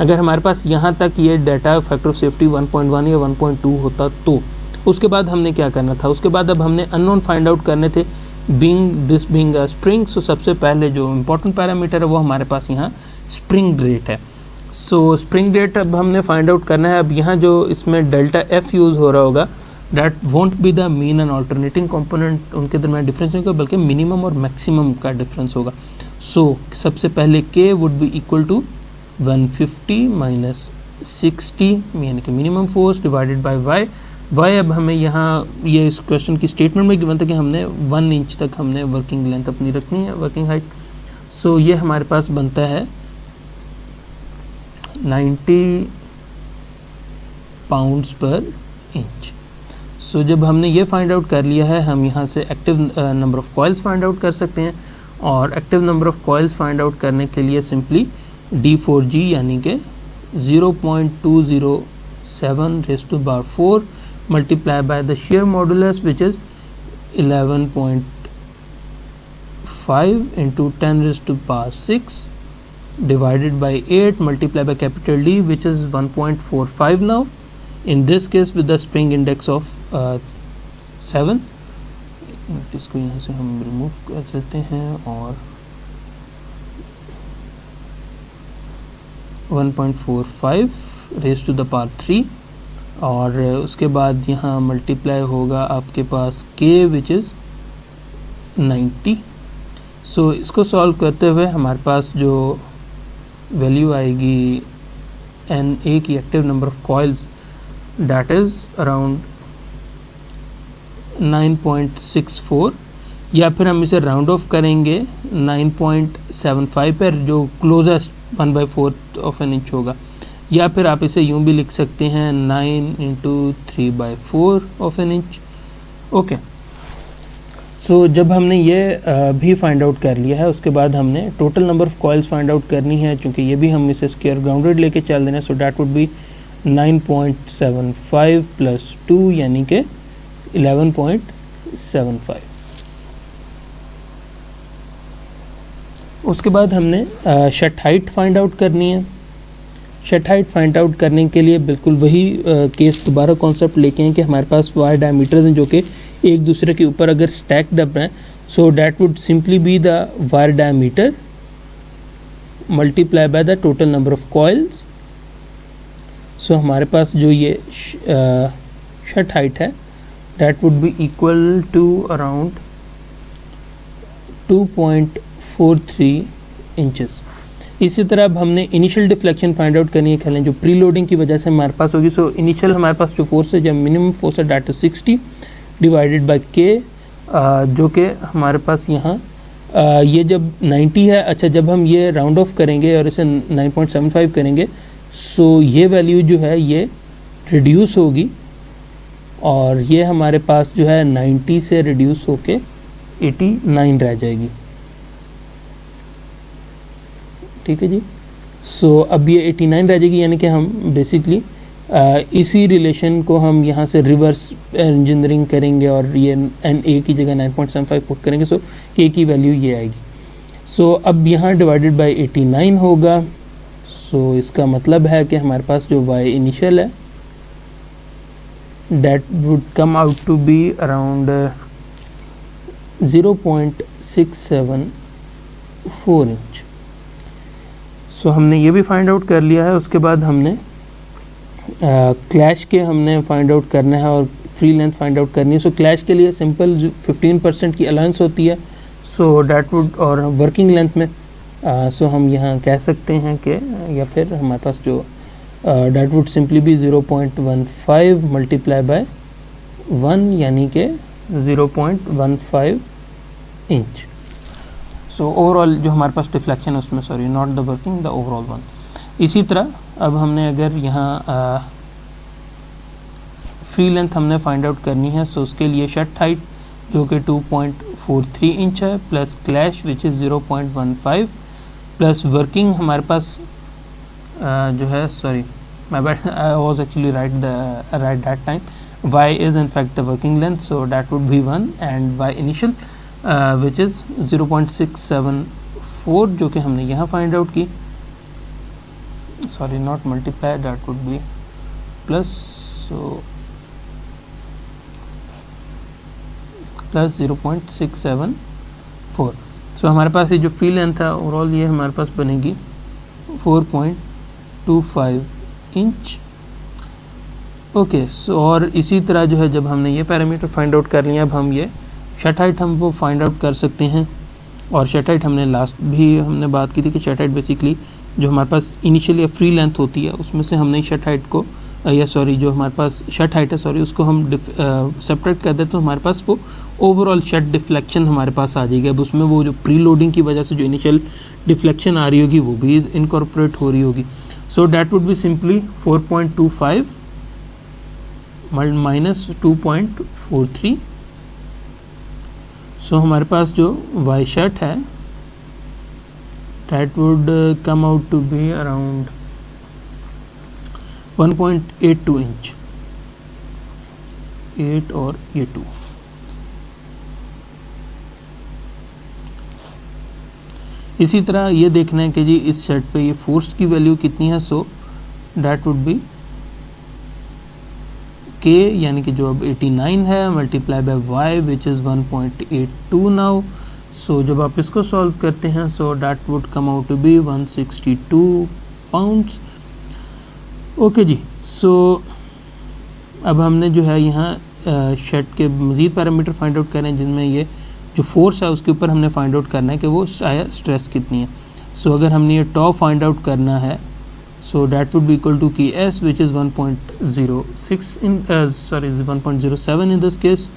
Speaker 1: अगर हमारे पास यहाँ तक ये डाटा फैक्टर ऑफ सेफ्टी 1.1 या 1.2 होता तो उसके बाद हमने क्या करना था, उसके बाद अब हमने अननोन फाइंड आउट करने थे बीइंग अ स्प्रिंग। सो सबसे पहले जो इम्पोर्टेंट पैरामीटर है वो हमारे पास यहाँ स्प्रिंग रेट है। सो स्प्रिंग रेट अब हमने फाइंड आउट करना है। अब यहाँ जो इसमें डेल्टा F यूज़ हो रहा होगा that won't be the mean and alternating component, उनके दरमियान डिफरेंस नहीं होगा बल्कि मिनिमम और मैक्सिमम का डिफरेंस होगा। सो सबसे पहले K would be equal to 150 minus 60 यानी कि minimum force divided by Y। अब हमें यहाँ ये इस क्वेश्चन की स्टेटमेंट में गिवन था कि हमने 1 इंच तक हमने वर्किंग लेंथ अपनी रखनी है, वर्किंग हाइट। सो ये हमारे पास बनता है 90 पाउंड्स पर इंच। सो जब हमने ये फाइंड आउट कर लिया है, हम यहाँ से active number of coils find out कर सकते हैं, और active number of coils find out करने के लिए सिंपली D4G यानी कि 0.207 raised to power 4 multiply by the shear modulus which is 11.5 into 10 raised to power 6 divided by 8 multiply by capital D which is 1.45 now in this case with the spring index of 7। इसको यहाँ से हम remove कर सकते हैं, और 1.45 raise to the power 3, और उसके बाद यहाँ मल्टीप्लाई होगा आपके पास K विच इज़ 90। सो इसको सॉल्व करते हुए हमारे पास जो वैल्यू आएगी NA की active number of coils that is around 9.64, या फिर हम इसे राउंड ऑफ करेंगे 9.75 पर जो क्लोजेस्ट 1/4 ऑफ एन इंच होगा, या फिर आप इसे यूं भी लिख सकते हैं 9 into 3/4 of an inch. Okay, so जब हमने ये भी फाइंड आउट कर लिया है, उसके बाद हमने total number of coils find out करनी है, क्योंकि ये भी हम इसे स्क्वायर ग्राउंडेड लेके चल देना। सो दैट वुड बी 9.75 प्लस 2 यानी कि 11.75। उसके बाद हमने शट हाइट फाइंड आउट करनी है। शट हाइट फाइंड आउट करने के लिए बिल्कुल वही केस दोबारा कॉन्सेप्ट लेके हैं कि हमारे पास वायर डायमीटर्स हैं जो कि एक दूसरे के ऊपर अगर स्टैक्ड अप हैं, so that would simply be the wire diameter multiply by the total number of coils. So हमारे पास जो ये शट हाइट है that would be equal to around 2.43 inches। इसी तरह अब हमने इनिशियल डिफ्लेक्शन फाइंड आउट करनी है, खेलें जो प्री लोडिंग की वजह से हमारे पास होगी। सो इनिशियल हमारे पास जो फोर्स है, जब मिनिमम फोर्स है that is 60 divided by K, जो कि हमारे पास यहाँ ये जब 90 है। अच्छा, जब हम ये राउंड ऑफ करेंगे और इसे 9.75 करेंगे, सो ये वैल्यू जो है ये रिड्यूस होगी, और ये हमारे पास जो है 90 से रिड्यूस होके 89 रह जाएगी। ठीक है जी। सो अब ये 89 रह जाएगी, यानी कि हम बेसिकली इसी रिलेशन को हम यहाँ से रिवर्स इंजीनियरिंग करेंगे और ये NA की जगह 9.75 पुट करेंगे। सो K की वैल्यू ये आएगी। सो अब यहाँ डिवाइडेड बाय 89 होगा। सो इसका मतलब है कि हमारे पास जो Y इनिशियल है that would come out to be around 0.674 inch. So हमने ये भी फाइंड आउट कर लिया है। उसके बाद हमने क्लैश के हमने फाइंड आउट करना है और फ्री लेंथ फाइंड आउट करनी है। सो क्लैश के लिए सिंपल 15% की अलाउंस होती है। सो डैट वुड, और वर्किंग लेंथ में सो हम यहाँ कह सकते हैं कि, या फिर हमारे पास जो that would simply be 0.15 multiply by 1 यानी कि 0.15 इंच। सो ओवरऑल जो हमारे पास डिफ्लेक्शन है उसमें, sorry not the working, the overall one. इसी तरह अब हमने अगर यहाँ फ्री लेंथ हमने फाइंड आउट करनी है, सो उसके लिए शट हाइट जो कि 2.43 इंच है plus clash which is 0.15 plus working हमारे पास जो है, sorry my bad, I was actually right that time, y is in fact the working length, so that would be 1 and y initial which is 0.674 जो कि हमने यहाँ find out की, sorry not multiply, that would be plus, so plus 0.674। सो हमारे पास ये जो free length है ओवरऑल ये हमारे पास बनेगी 4.25 इंच। ओके, सो और इसी तरह जो है जब हमने ये पैरामीटर फाइंड आउट कर लिया, अब हम ये शट हाइट हम वो फाइंड आउट कर सकते हैं। और शट हाइट हमने लास्ट भी हमने बात की थी कि शट हाइट बेसिकली जो हमारे पास इनिशियली फ्री लेंथ होती है उसमें से हमने शट हाइट को या सॉरी जो हमारे पास शट हाइट है, सॉरी उसको हम सेपरेट कर दें तो हमारे पास वो ओवरऑल शट डिफ्लेक्शन हमारे पास आ जाएगी। अब उसमें वो जो प्री लोडिंग की वजह से जो इनिशियल डिफ्लेक्शन आ रही होगी वो भी इनकॉर्पोरेट हो रही होगी। So that would be simply 4.25 minus 2.43। So हमारे पास जो y shut है that would come out to be around 1.82 inch, 8 और ये 2। इसी तरह ये देखना है कि जी इस शर्ट पे ये फोर्स की वैल्यू कितनी है, सो डैट वुड बी के यानी कि जो अब 89 है multiply by Y which is 1.82 now. So जब आप इसको सॉल्व करते हैं so that would come out to be 162 pounds. Okay जी, सो अब हमने जो है यहाँ शर्ट के मज़ीद पैरामीटर फाइंड आउट करें जिनमें ये जो फोर्स है उसके ऊपर हमने फाइंड आउट करना है कि वो स्ट्रेस कितनी है। सो अगर हमने ये टॉ फाइंड आउट करना है so that would be equal to K S which is 1.06 in sorry 1.07 in this case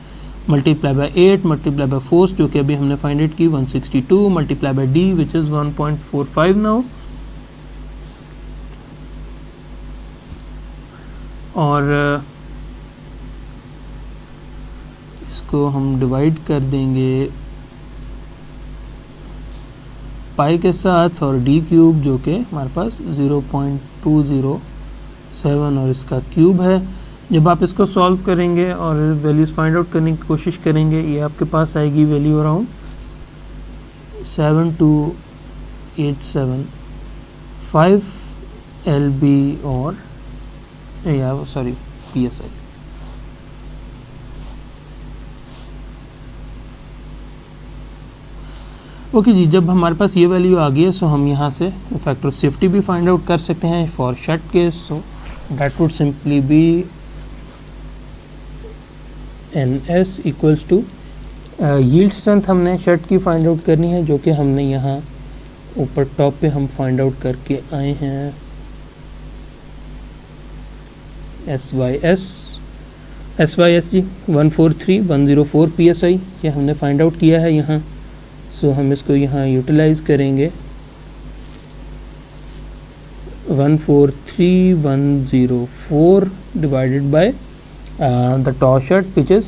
Speaker 1: multiply by 8 multiply by force जो कि अभी हमने फाइंड आउट की 162 multiply by D which is 1.45 now. और इसको हम डिवाइड कर देंगे पाई के साथ और डी क्यूब जो कि हमारे पास 0.207 और इसका क्यूब है। जब आप इसको सॉल्व करेंगे और वैल्यूज़ फाइंड आउट करने की कोशिश करेंगे ये आपके पास आएगी वैल्यू अराउंड 72875 LB और या सॉरी PSI। ओके जी, जब हमारे पास ये वैल्यू आ गई है सो हम यहाँ से फैक्टर ऑफ सेफ्टी भी फाइंड आउट कर सकते हैं for shut case. So that would simply be NS equals to yield strength हमने शट की फाइंड आउट करनी है जो कि हमने यहाँ ऊपर टॉप पे हम फाइंड आउट करके आए हैं SYS जी 143,104 PSI ये हमने फाइंड आउट किया है यहाँ। सो हम इसको यहाँ यूटिलाइज करेंगे 143,104 divided by the tau shut which is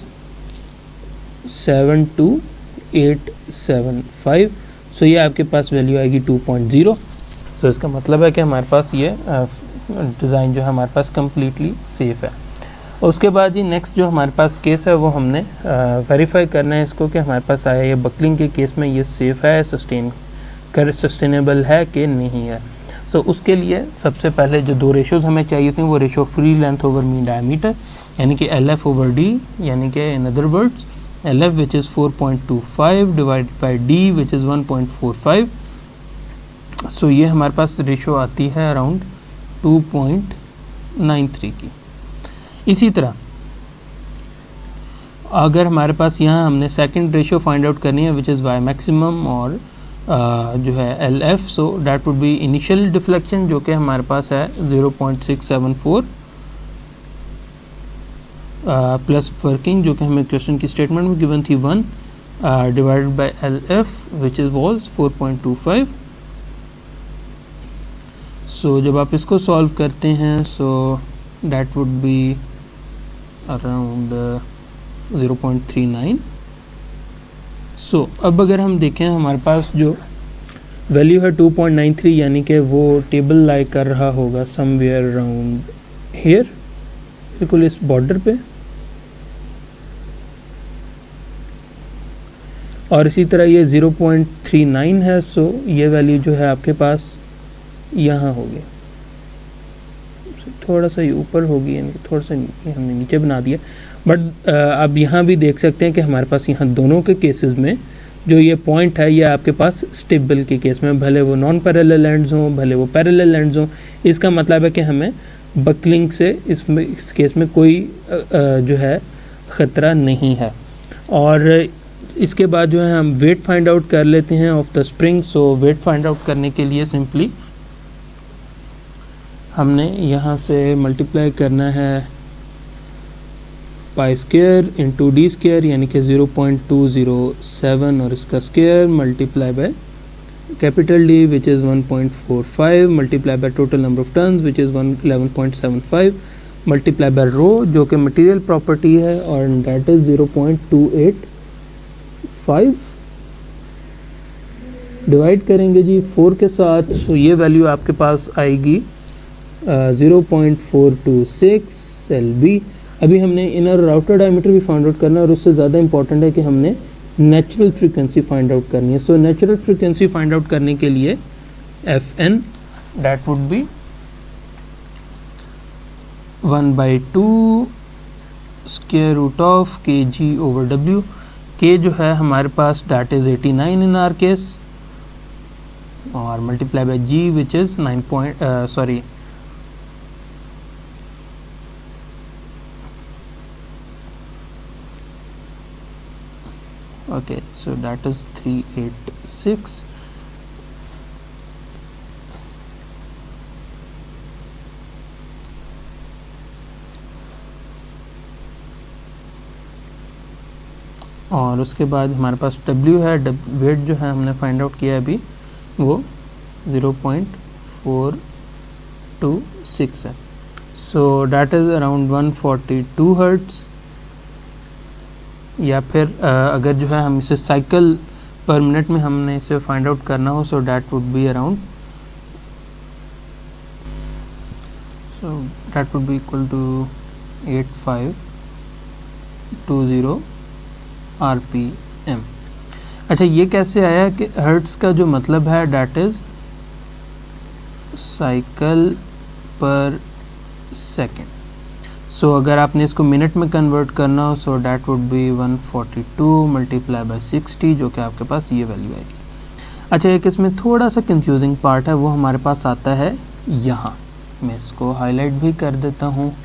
Speaker 1: 72875। So ये आपके पास वैल्यू आएगी 2.0। सो इसका मतलब है कि हमारे पास ये डिज़ाइन जो है हमारे पास कम्प्लीटली सेफ़ है। उसके बाद जी नेक्स्ट जो हमारे पास केस है वो हमने वेरीफाई करना है इसको कि हमारे पास आया ये बकलिंग के केस में ये सेफ़ है, सस्टेनेबल है कि नहीं है। सो उसके लिए सबसे पहले जो दो रेशोज़ हमें चाहिए होती हैं वो ratio free length over mean diameter यानी कि LF ओवर D यानी कि in other words LF which is 4.25 divided by D which is 1.45। सो ये हमारे पास रेशो आती है अराउंड 2.93 की। इसी तरह अगर हमारे पास यहाँ हमने सेकंड रेशियो फाइंड आउट करनी है विच इज़ वाई मैक्सिमम और जो है LF। So that would B initial deflection जो कि हमारे पास है 0.674 प्लस वर्किंग जो कि हमें क्वेश्चन की स्टेटमेंट में गिवन थी 1 divided by LF which is was 4.25। सो जब आप इसको सॉल्व करते हैं so that would be around 0.39। सो अब अगर हम देखें हमारे पास जो वैल्यू है 2.93 यानी कि वो टेबल लाई कर रहा होगा समवेयर अराउंड हियर, बिल्कुल इस बॉर्डर पे। और इसी तरह ये 0.39 है, सो ये वैल्यू जो है आपके पास यहाँ होगी, थोड़ा सा ये ऊपर होगी, यानी कि थोड़ा सा हमने नीचे बना दिया। बट आप यहाँ भी देख सकते हैं कि हमारे पास यहाँ दोनों के केसेस में जो ये पॉइंट है ये आपके पास स्टेबल के केस में, भले वो नॉन पैरेलल एंड्स हों भले वो पैरेलल एंड्स हों, इसका मतलब है कि हमें बकलिंग से इस केस में कोई जो है ख़तरा नहीं है। और इसके बाद जो है हम वेट फाइंड आउट कर लेते हैं of the spring. So weight find out करने के लिए सिंपली हमने यहाँ से मल्टीप्लाई करना है pi square into D square यानी कि 0.207 और इसका square multiply by capital D which is 1.45 multiply by total number of turns which is 11.75 multiply by rho जो कि मटेरियल प्रॉपर्टी है और दैट इज़ 0.285 डिवाइड करेंगे जी 4 के साथ। सो ये वैल्यू आपके पास आएगी 0.426 LB। अभी हमने इनर और आउटर डायमीटर भी फाइंड आउट करना है और उससे ज़्यादा इंपॉर्टेंट है कि हमने नेचुरल फ्रीक्वेंसी फाइंड आउट करनी है। So natural frequency find out करने के लिए FN that would be 1/2 square root of kg/W। k जो है हमारे पास that is 89 in our case और multiply by g which is 9 okay, so that is 386 और उसके बाद हमारे पास W है, वेट जो है हमने फाइंड आउट किया अभी वो 0.426 है। So that is around 142 hertz या फिर अगर जो है हम इसे साइकिल पर मिनट में हमने इसे फाइंड आउट करना हो so that would be equal to 8520 RPM। अच्छा ये कैसे आया कि हर्ट्स का जो मतलब है दैट इज़ साइकिल पर सेकेंड। सो अगर आपने इसको मिनट में कन्वर्ट करना हो सो that would B 142 multiply by 60 जो कि आपके पास ये वैल्यू आएगी। अच्छा एक इसमें थोड़ा सा कंफ्यूजिंग पार्ट है वो हमारे पास आता है यहाँ, मैं इसको हाईलाइट भी कर देता हूँ।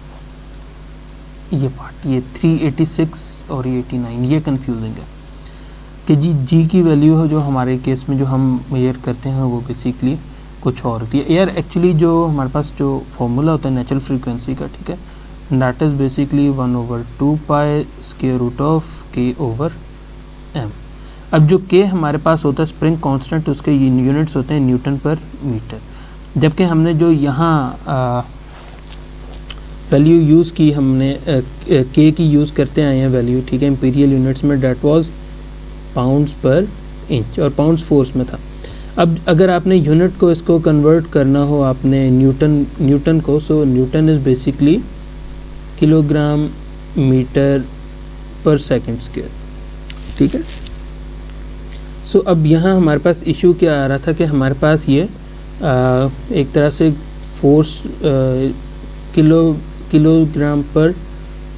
Speaker 1: ये पार्ट ये 386 और ये 89 ये कंफ्यूजिंग है कि जी की वैल्यू है जो हमारे केस में जो हम मेजर करते हैं वो बेसिकली कुछ और होती है। यार एक्चुअली जो हमारे पास जो फॉर्मूला होता है नेचुरल फ्रीक्वेंसी का, ठीक है, that is basically 1/2 pi square root of k/m। अब जो k हमारे पास होता है स्प्रिंग कांस्टेंट उसके यूनिट्स होते हैं न्यूटन पर मीटर, जबकि हमने जो यहाँ वैल्यू यूज़ की हमने k की यूज़ करते आए हैं वैल्यू, ठीक है, इंपीरियल यूनिट्स में that was pounds per inch और पाउंड्स फोर्स में था। अब अगर आपने यूनिट को इसको कन्वर्ट करना हो आपने न्यूटन को, so Newton is basically kilogram metre per second square, ठीक है। सो अब यहाँ हमारे पास इशू क्या आ रहा था कि हमारे पास ये एक तरह से फोर्स किलोग्राम पर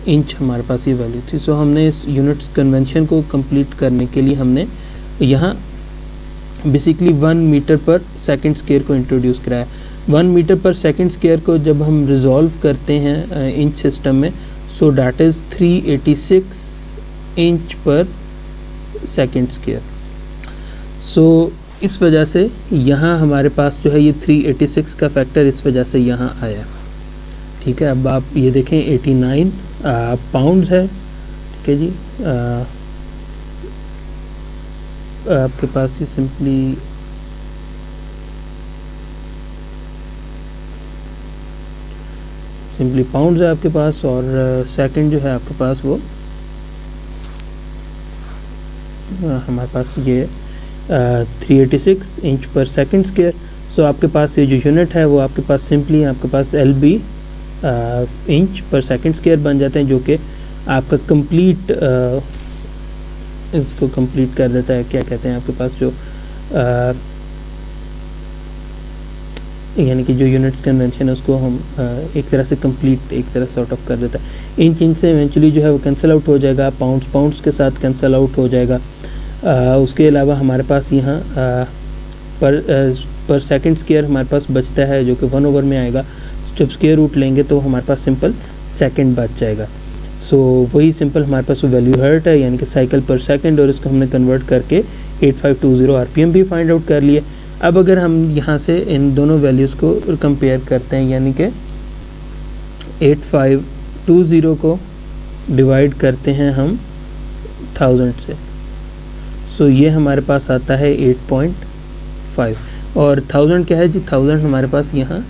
Speaker 1: इंच हमारे पास ये वैल्यू थी। सो हमने इस यूनिट्स कन्वेंशन को कंप्लीट करने के लिए हमने यहाँ basically 1 metre per second square को इंट्रोड्यूस कराया। 1 मीटर पर सेकंड स्क्वायर को जब हम रिजॉल्व करते हैं इंच सिस्टम में सो डैट इज़ 386 इंच पर सेकंड स्क्वायर। सो इस वजह से यहाँ हमारे पास जो है ये 386 का फैक्टर इस वजह से यहाँ आया, ठीक है। अब आप ये देखें 89 पाउंड्स है, ठीक है जी। आपके पास ये सिंपली पाउंड्स है आपके पास, और सेकंड जो है आपके पास वो हमारे पास ये 386 इंच पर सेकंड स्क्वायर। सो आपके पास ये जो यूनिट है वो आपके पास सिंपली आपके पास LB इंच पर सेकंड स्क्वायर बन जाते हैं, जो कि आपका कंप्लीट इसको कंप्लीट कर देता है। क्या कहते हैं आपके पास जो यानी कि जो यूनिट्स कन्वेंशन है उसको हम एक तरह से कंप्लीट एक तरह सॉर्ट ऑफ कर देता है। इंच से इवेंचुअली जो है वो कैंसिल आउट हो जाएगा, पाउंड्स के साथ कैंसिल आउट हो जाएगा। उसके अलावा हमारे पास यहाँ पर सेकंड स्क्वायर हमारे पास बचता है, जो कि 1 ओवर में आएगा। जब स्क्वायर रूट लेंगे तो हमारे पास सिंपल सेकंड बच जाएगा। सो वही सिंपल हमारे पास वैल्यू हर्ट है, यानी कि साइकिल पर सेकंड, और इसको हमने कन्वर्ट करके 8520 RPM भी फाइंड आउट कर लिए। अब अगर हम यहाँ से इन दोनों वैल्यूज़ को कंपेयर करते हैं, यानी कि 8520 को डिवाइड करते हैं हम 1000 से, सो ये हमारे पास आता है 8.5। और 1000 क्या है जी, 1000 हमारे पास यहाँ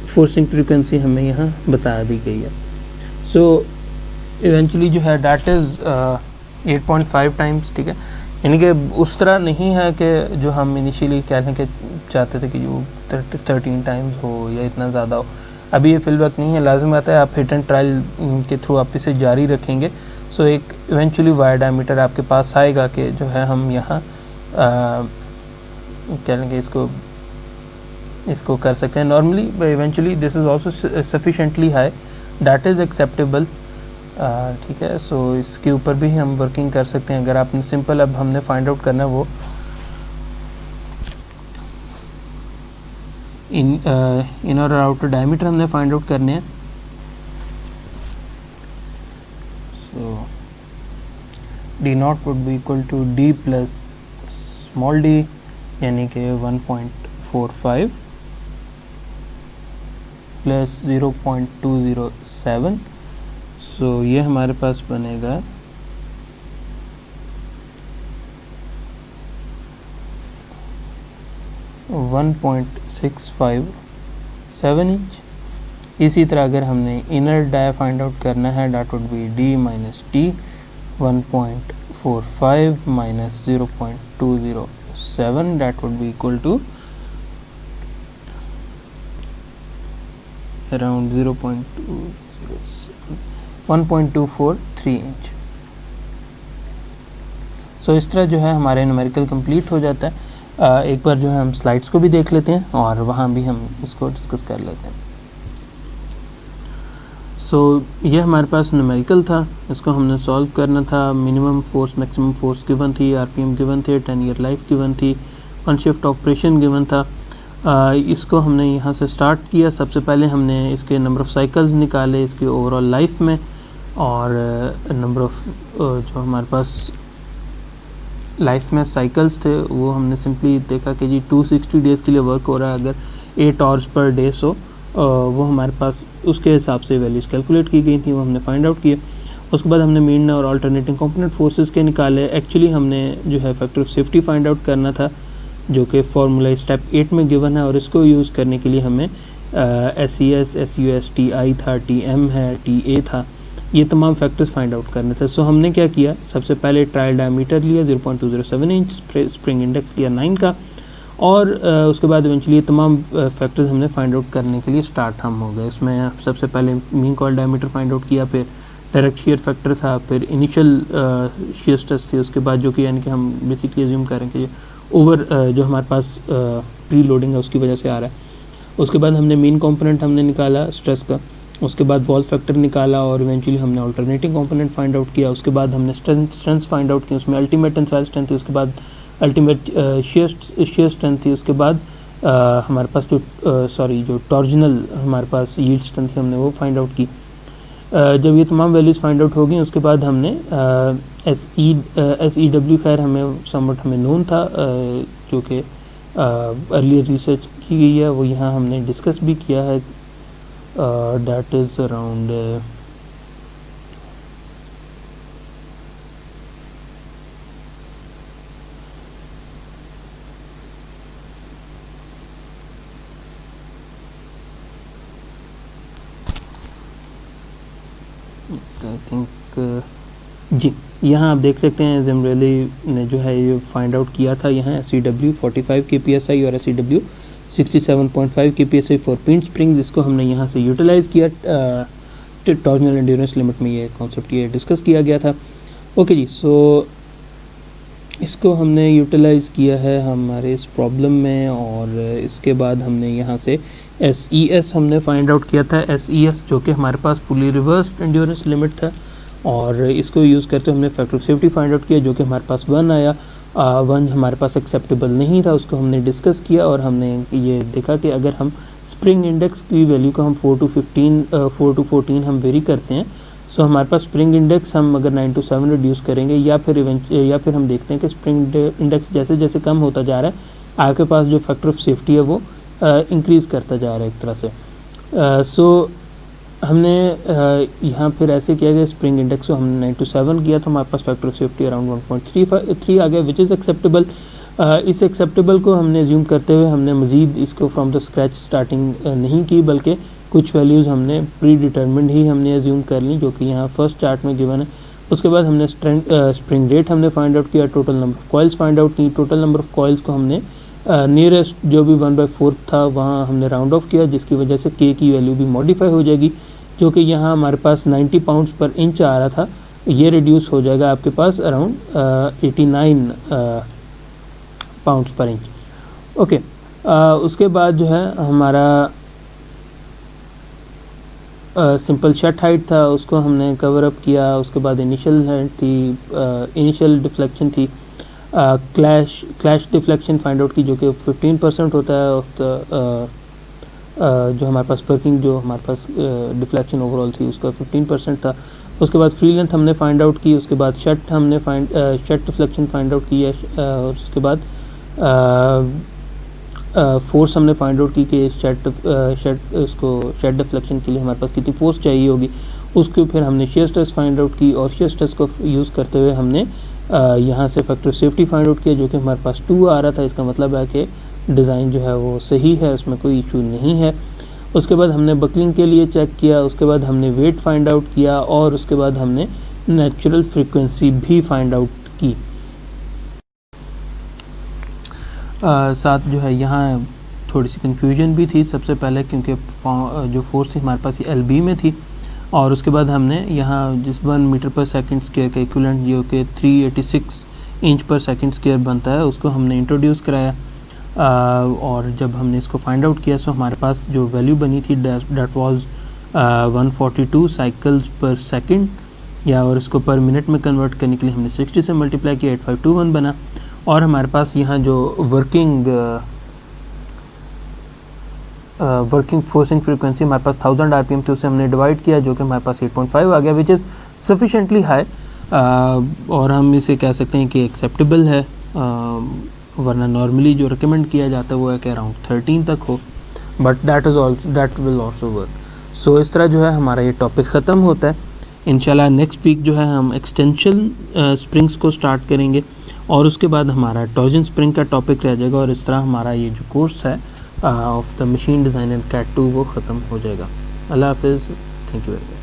Speaker 1: फोर्सिंग फ्रीक्वेंसी हमें यहाँ बता दी गई है। सो इवेंचुअली जो है डैट इज़ 8.5 टाइम्स, ठीक है। यानी कि उस तरह नहीं है कि जो हम इनिशियली कहने के चाहते थे कि जो 13 टाइम्स हो या इतना ज़्यादा हो, अभी ये फिल वक्त नहीं है। लाजम आता है आप हिट एंड ट्रायल के थ्रू आप इसे जारी रखेंगे। सो एक इवेंचुअली वायर डायमीटर आपके पास आएगा कि जो है हम यहाँ कह लेंगे इसको कर सकते हैं। Normally eventually this is also sufficiently high, that is acceptable, ठीक है। सो इसके ऊपर भी हम वर्किंग कर सकते हैं। अगर आपने सिंपल अब हमने फाइंड आउट करना है वो इनर और आउटर डायमीटर हमने फाइंड आउट करने हैं। So D0 would be equal to D plus small d, यानी कि 1.45 प्लस 0.207। सो ये हमारे पास बनेगा 1.657 इंच। इसी तरह अगर हमने इनर डाया फाइंड आउट करना है, that would be D minus T 1.45 minus 0.207, that would be equal to around 1.243 inch. So इस तरह जो है हमारे न्यूमेरिकल कंप्लीट हो जाता है। एक बार जो है हम स्लाइड्स को भी देख लेते हैं और वहाँ भी हम इसको डिस्कस कर लेते हैं। सो ये हमारे पास न्यूमेरिकल था, इसको हमने सॉल्व करना था। Minimum force maximum force given थी, RPM गिवन थे, 10 ईयर लाइफ गिवन थी, 1 शिफ्ट ऑपरेशन गिवन था। इसको हमने यहाँ से स्टार्ट किया। सबसे पहले हमने इसके नंबर ऑफ़ साइकिल्स निकाले इसके ओवरऑल लाइफ में, और नंबर ऑफ़ जो हमारे पास लाइफ में साइकिल्स थे वो हमने सिंपली देखा कि जी 260 डेज़ के लिए वर्क हो रहा है। अगर 8 आवर्स पर डे, सो वो हमारे पास उसके हिसाब से वैल्यूज़ कैलकुलेट की गई थी, वो हमने फाइंड आउट किए। उसके बाद हमने मीन और अल्टरनेटिंग कंपोनेंट फोर्सेस के निकाले। एक्चुअली हमने जो है factor of safety find out करना था, जो कि फार्मूला स्टेप 8 में गिवन है, और इसको यूज़ करने के लिए हमें SES, SUS, TI था, TM है, TA था, ये तमाम फैक्टर्स फाइंड आउट करने थे। सो हमने क्या किया, सबसे पहले ट्रायल डायमीटर लिया 0.207 इंच, स्प्रिंग इंडेक्स लिया 9 का, और उसके बाद इवेंचुअली तमाम फैक्टर्स हमने फाइंड आउट करने के लिए स्टार्ट हम हो गए। उसमें सबसे पहले mean call diameter find out किया, फिर डायरेक्ट शेयर फैक्टर था, फिर इनिशियल शेयर स्ट्रेस थी, उसके बाद जो कि यानी कि हम बेसिकली अज्यूम करें कि ओवर जो हमारे पास प्री लोडिंग है उसकी वजह से आ रहा है। उसके बाद हमने मीन कंपोनेंट हमने निकाला स्ट्रेस का, उसके बाद वॉल फैक्टर निकाला, और इवेंचुअली हमने अल्टरनेटिंग कंपोनेंट फाइंड आउट किया। उसके बाद हमने स्ट्रेंथ फाइंड आउट की, उसमें अल्टीमेट टेंसाइल स्ट्रेंथ थी, उसके बाद अल्टीमेट शेयर स्ट्रेंथ थी, उसके बाद हमारे पास जो टॉर्जनल हमारे पास यील्ड स्ट्रेंथ थी हमने वो फाइंड आउट की। जब ये तमाम वैल्यूज़ फाइंड आउट हो गई उसके बाद हमने SEW खैर हमें समवट हमें नोन था, जो कि अर्लियर रिसर्च की गई है वो यहाँ हमने डिस्कस भी किया है, that is around I think जी, यहाँ आप देख सकते हैं ज़िमरेली ने जो है ये फाइंड आउट किया था यहाँ SEW 45 kpsi और SEW 67.5 kpsi for pin spring, जिसको हमने यहाँ से यूटिलाइज़ किया टॉर्जनल एंड्योरेंस लिमिट में। ये कॉन्सेप्ट ये डिस्कस किया गया था। ओके जी, सो इसको हमने यूटिलाइज़ किया है हमारे इस प्रॉब्लम में, और इसके बाद हमने यहाँ से SES हमने फाइंड आउट किया था। SES जो कि हमारे पास फुली रिवर्स्ड एंड्योरेंस लिमिट था, और इसको यूज़ करते हमने factor of safety find out किया जो कि हमारे पास 1 आया। 1 हमारे पास एक्सेप्टेबल नहीं था, उसको हमने डिस्कस किया और हमने ये देखा कि अगर हम स्प्रिंग इंडेक्स की वैल्यू को हम 4 to 14 हम वेरी करते हैं, सो हमारे पास स्प्रिंग इंडेक्स हम अगर 9 to 7 रिड्यूस करेंगे या फिर हम देखते हैं कि स्प्रिंग इंडेक्स जैसे जैसे कम होता जा रहा है आपके पास जो फैक्टर ऑफ सेफ्टी है वो इंक्रीज़ करता जा रहा है एक तरह से। सो हमने यहाँ फिर ऐसे किया गया, स्प्रिंग इंडेक्स को हमने 9 to 7 किया तो हमारे पास फैक्टर ऑफ सेफ्टी अराउंड 1.3 आ गया, विच इज़ एक्सेप्टेबल। इस एक्सेप्टेबल को हमने ज्यूम करते हुए हमने मज़ीद इसको फ्रॉम द स्क्रैच स्टार्टिंग नहीं की, बल्कि कुछ वैल्यूज़ हमने प्री डिटर्मिंड ही हमने एज्यूम कर ली जो कि यहाँ फर्स्ट चार्ट में गिवन है। उसके बाद हमने स्प्रिंग रेट हमने फाइंड आउट किया, total number of coils find out की। टोटल नंबर ऑफ कॉइल्स को हमने नियरेस्ट जो भी 1/4 था वहाँ हमने राउंड ऑफ किया, जिसकी वजह से K की वैल्यू भी मॉडिफाई हो जाएगी, जो कि यहाँ हमारे पास 90 पाउंड्स पर इंच आ रहा था, ये रिड्यूस हो जाएगा आपके पास around 89 pounds per inch. Okay, उसके बाद जो है हमारा सिंपल शट हाइट था, उसको हमने कवर अप किया। उसके बाद इनिशियल हाइट थी, इनिशियल डिफ्लेक्शन थी, क्लैश डिफ्लेक्शन फाइंड आउट की जो कि 15% होता है ऑफ द जो हमारे पास वर्किंग जो हमारे पास डिफ्लेक्शन ओवरऑल थी उसका 15% था। उसके बाद फ्री लेंथ हमने फाइंड आउट की, उसके बाद शट हमने शट डिफ्लेक्शन फाइंड आउट की है, और उसके बाद फोर्स हमने फाइंड आउट की कि शट डिफ्लेक्शन के लिए हमारे पास कितनी फोर्स चाहिए होगी। उसके फिर हमने शेयर स्ट्रेस फाइंड आउट की, और शेयर स्ट्रेस को यूज़ करते हुए हमने यहाँ से फैक्टर सेफ्टी फाइंड आउट किया जो कि हमारे पास 2 आ रहा था। इसका मतलब है कि डिज़ाइन जो है वो सही है, उसमें कोई इशू नहीं है। उसके बाद हमने बकलिंग के लिए चेक किया, उसके बाद हमने वेट फाइंड आउट किया, और उसके बाद हमने नेचुरल फ्रीक्वेंसी भी फाइंड आउट की। साथ जो है यहाँ थोड़ी सी कन्फ्यूजन भी थी सबसे पहले, क्योंकि जो फोर्स थी हमारे पास ये LB में थी, और उसके बाद हमने यहाँ जिस 1 मीटर पर सेकंड स्क्वायर का इक्विवेलेंट जो कि 386 इंच पर सेकंड स्क्वायर बनता है उसको हमने इंट्रोड्यूस कराया। और जब हमने इसको फाइंड आउट किया तो हमारे पास जो वैल्यू बनी थी डेट वाज 142 साइकिल्स पर सेकंड, या और इसको पर मिनट में कन्वर्ट करने के लिए हमने 60 से मल्टीप्लाई किया, 8521 बना। और हमारे पास यहाँ जो वर्किंग फोर्सिंग फ्रीक्वेंसी हमारे पास 1000 RPM थी, उसे हमने डिवाइड किया जो कि हमारे पास 8.5 आ गया, विच इज़ सफिशेंटली हाई, और हम इसे कह सकते हैं कि एक्सेप्टेबल है। वरना नॉर्मली जो रिकमेंड किया जाता है वो है कि अराउंड 13 तक हो, but that will also work. So इस तरह जो है हमारा ये टॉपिक ख़त्म होता है। इंशाल्लाह नेक्स्ट वीक जो है हम एक्सटेंशन स्प्रिंग्स को स्टार्ट करेंगे, और उसके बाद हमारा टॉर्जन स्प्रिंग का टॉपिक रह जाएगा, और इस तरह हमारा ये जो कोर्स है of the machine design and CAD 2 वो ख़त्म हो जाएगा। अल्लाह हाफिज़, थैंक यू वेरी मच।